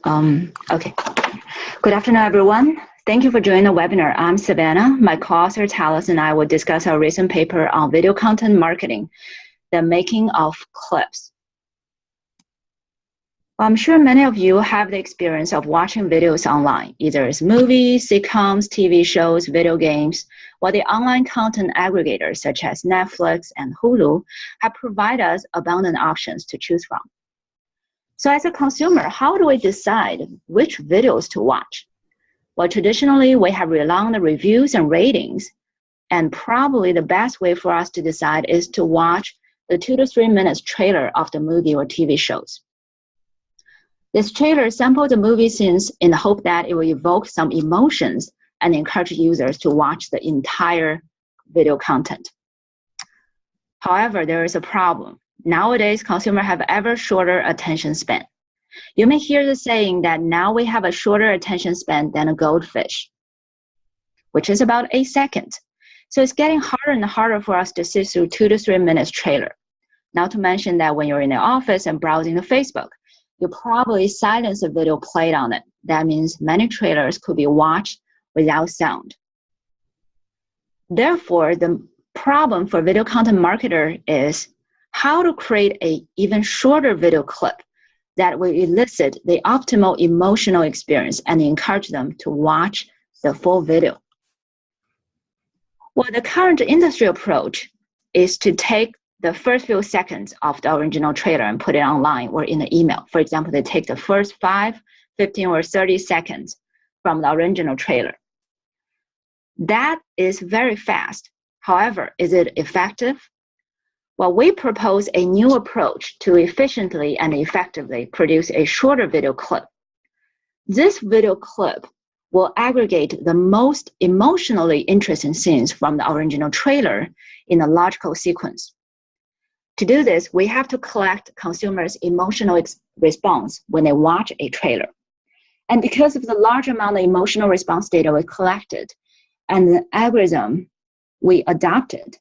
Okay. Good afternoon, everyone. Thank you for joining the webinar. I'm Savannah. My co-author Thales and I will discuss our recent paper on video content marketing, the making of clips. Well, I'm sure many of you have the experience of watching videos online, either as movies, sitcoms, TV shows, video games, while the online content aggregators such as Netflix and Hulu have provided us abundant options to choose from. So as a consumer, how do we decide which videos to watch? Well, traditionally, we have relied on the reviews and ratings, and probably the best way for us to decide is to watch the 2 to 3 minutes trailer of the movie or TV shows. This trailer samples the movie scenes in the hope that it will evoke some emotions and encourage users to watch the entire video content. However, there is a problem. Nowadays, consumers have ever shorter attention span. You may hear the saying that now we have a shorter attention span than a goldfish, which is about 8 seconds. So it's getting harder and harder for us to sit through 2 to 3 minutes trailer. Not to mention that when you're in the office and browsing the Facebook, you probably silence the video played on it. That means many trailers could be watched without sound. Therefore, the problem for video content marketer is how to create an even shorter video clip that will elicit the optimal emotional experience and encourage them to watch the full video. Well, the current industry approach is to take the first few seconds of the original trailer and put it online or in the email. For example, they take the first 5, 15, or 30 seconds from the original trailer. That is very fast. However, is it effective? Well, we propose a new approach to efficiently and effectively produce a shorter video clip. This video clip will aggregate the most emotionally interesting scenes from the original trailer in a logical sequence. To do this, we have to collect consumers' emotional response when they watch a trailer. And because of the large amount of emotional response data we collected and the algorithm we adopted,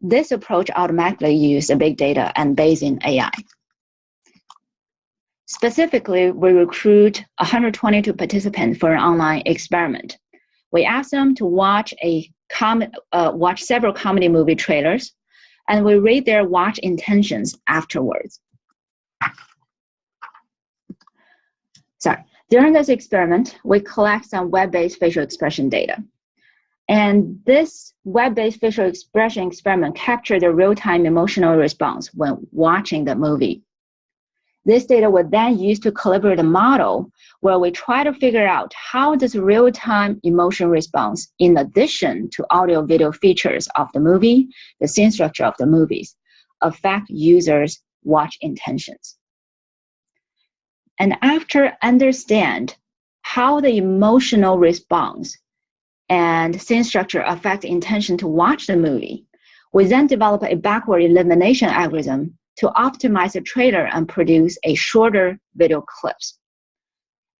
this approach automatically uses big data and Bayesian AI. Specifically, we recruit 122 participants for an online experiment. We asked them to watch several comedy movie trailers, and we rate their watch intentions afterwards. During this experiment, we collect some web-based facial expression data. And this web-based facial expression experiment captured the real-time emotional response when watching the movie. This data was then used to calibrate a model where we try to figure out how does real-time emotion response, in addition to audio-video features of the movie, the scene structure of the movies, affect users' watch intentions. And after understand how the emotional response and scene structure affect intention to watch the movie, we then develop a backward elimination algorithm to optimize the trailer and produce a shorter video clips.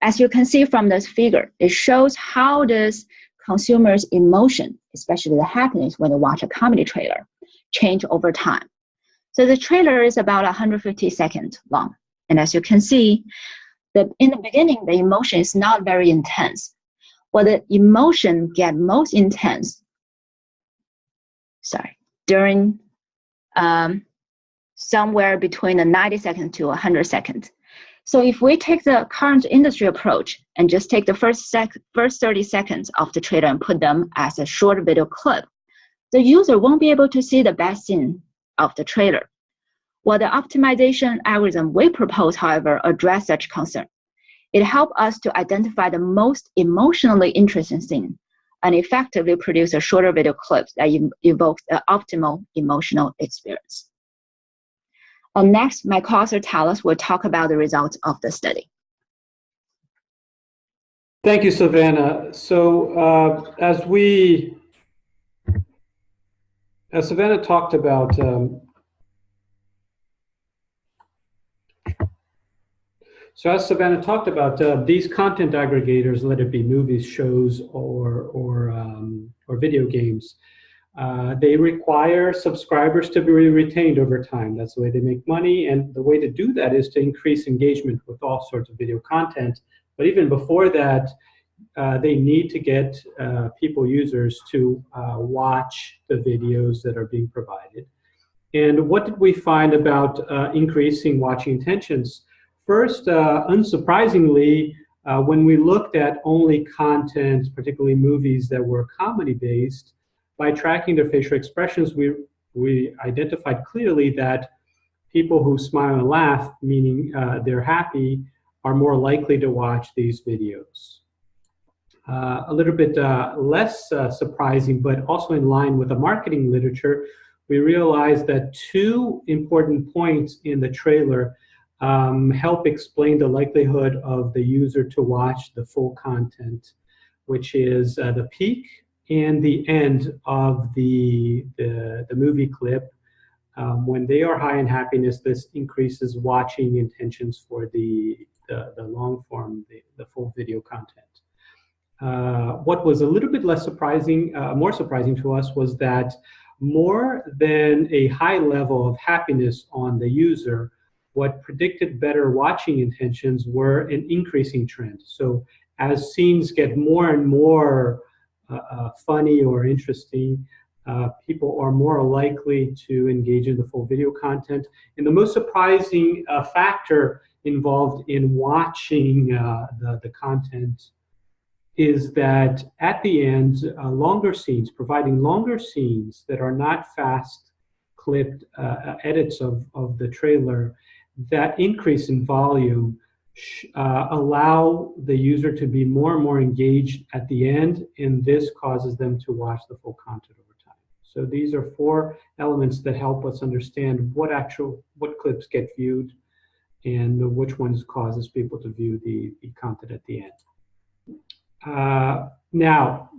As you can see from this figure, it shows how does consumers' emotion, especially the happiness when they watch a comedy trailer, change over time. So the trailer is about 150 seconds long. And as you can see, in the beginning, the emotion is not very intense. Well, the emotion get most intense, during somewhere between the 90 seconds to 100 seconds. So if we take the current industry approach and just take the first 30 seconds of the trailer and put them as a short video clip, the user won't be able to see the best scene of the trailer. Well, the optimization algorithm we propose, however, address such concern. It helps us to identify the most emotionally interesting scene and effectively produce a shorter video clip that evokes the optimal emotional experience. And next, my co-author Thales will talk about the results of the study. Thank you, Savannah. So as Savannah talked about, these content aggregators, let it be movies, shows, or video games, they require subscribers to be retained over time. That's the way they make money, and the way to do that is to increase engagement with all sorts of video content But even before that, they need to get people, users, to watch the videos that are being provided. And what did we find about increasing watching intentions? First, unsurprisingly, when we looked at only content, particularly movies that were comedy-based, by tracking their facial expressions, we identified clearly that people who smile and laugh, meaning they're happy, are more likely to watch these videos. A little bit less surprising, but also in line with the marketing literature, we realized that two important points in the trailer help explain the likelihood of the user to watch the full content, which is the peak and the end of the movie clip. When they are high in happiness, this increases watching intentions for the long form, the full video content. What was a little bit less surprising, more surprising to us, was that more than a high level of happiness on the user, what predicted better watching intentions were an increasing trend. So as scenes get more and more funny or interesting, people are more likely to engage in the full video content. And the most surprising factor involved in watching the content is that at the end, longer scenes, providing longer scenes that are not fast clipped edits of the trailer, that increase in volume allow the user to be more and more engaged at the end, and this causes them to watch the full content over time. So these are four elements that help us understand what clips get viewed and which ones causes people to view the content at the end. Now,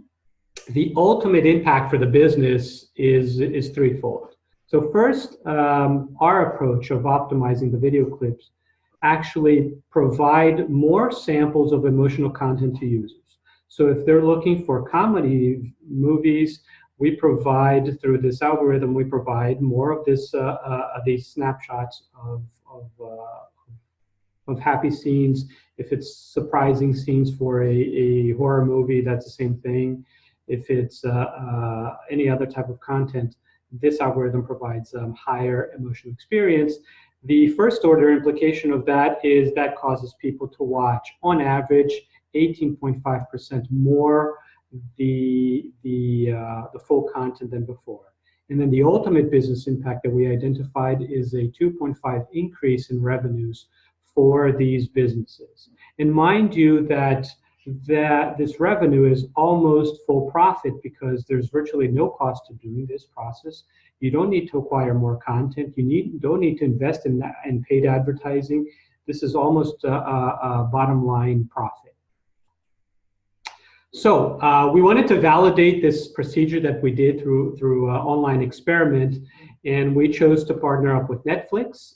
the ultimate impact for the business is threefold. So first, our approach of optimizing the video clips actually provide more samples of emotional content to users. So if they're looking for comedy movies, we provide, through this algorithm, we provide more of these snapshots of happy scenes. If it's surprising scenes for a horror movie, that's the same thing. If it's any other type of content, this algorithm provides higher emotional experience. The first order implication of that is that causes people to watch, on average, 18.5% more the full content than before. And then the ultimate business impact that we identified is a 2.5 increase in revenues for these businesses. And mind you that this revenue is almost full profit, because there's virtually no cost to doing this process. You don't need to acquire more content. You don't need to invest in paid advertising. This is almost a bottom line profit. So we wanted to validate this procedure that we did through online experiment, and we chose to partner up with Netflix.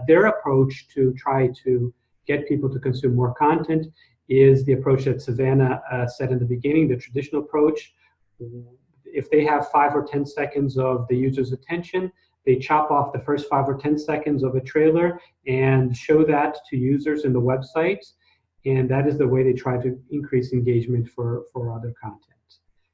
Their approach to try to get people to consume more content is the approach that Savannah said in the beginning, the traditional approach. If they have 5 or 10 seconds of the user's attention, they chop off the first 5 or 10 seconds of a trailer and show that to users in the website. And that is the way they try to increase engagement for other content.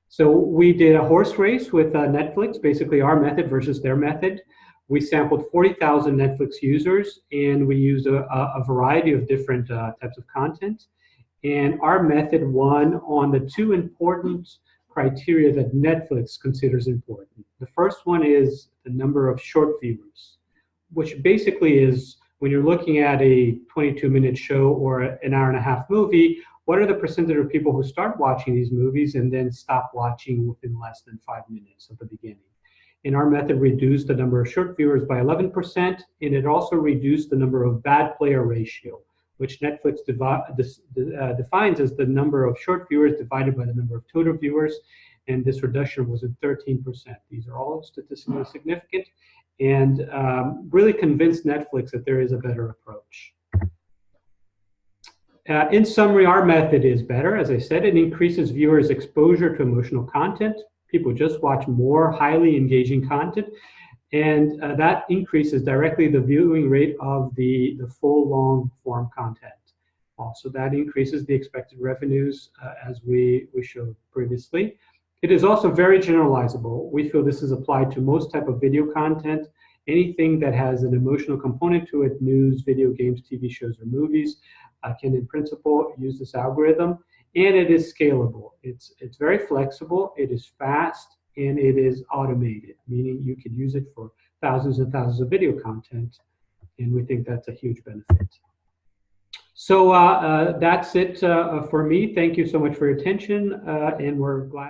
So we did a horse race with Netflix, basically our method versus their method. We sampled 40,000 Netflix users, and we used a variety of different types of content. And our method won on the two important criteria that Netflix considers important. The first one is the number of short viewers, which basically is when you're looking at a 22-minute show or an hour-and-a-half movie, what are the percentage of people who start watching these movies and then stop watching within less than 5 minutes of the beginning? And our method reduced the number of short viewers by 11%, and it also reduced the number of bad player ratio, which Netflix defines as the number of short viewers divided by the number of total viewers, and this reduction was at 13%. These are all statistically significant, and really convinced Netflix that there is a better approach. In summary, our method is better. As I said, it increases viewers' exposure to emotional content. People just watch more highly engaging content, and that increases directly the viewing rate of the full long form content. Also, that increases the expected revenues as we showed previously. It is also very generalizable. We feel this is applied to most type of video content. Anything that has an emotional component to it, news, video games, TV shows, or movies, can in principle use this algorithm. And it is scalable. It's very flexible, it is fast, and it is automated, meaning you could use it for thousands and thousands of video content. And we think that's a huge benefit. So that's it for me. Thank you so much for your attention, and we're glad.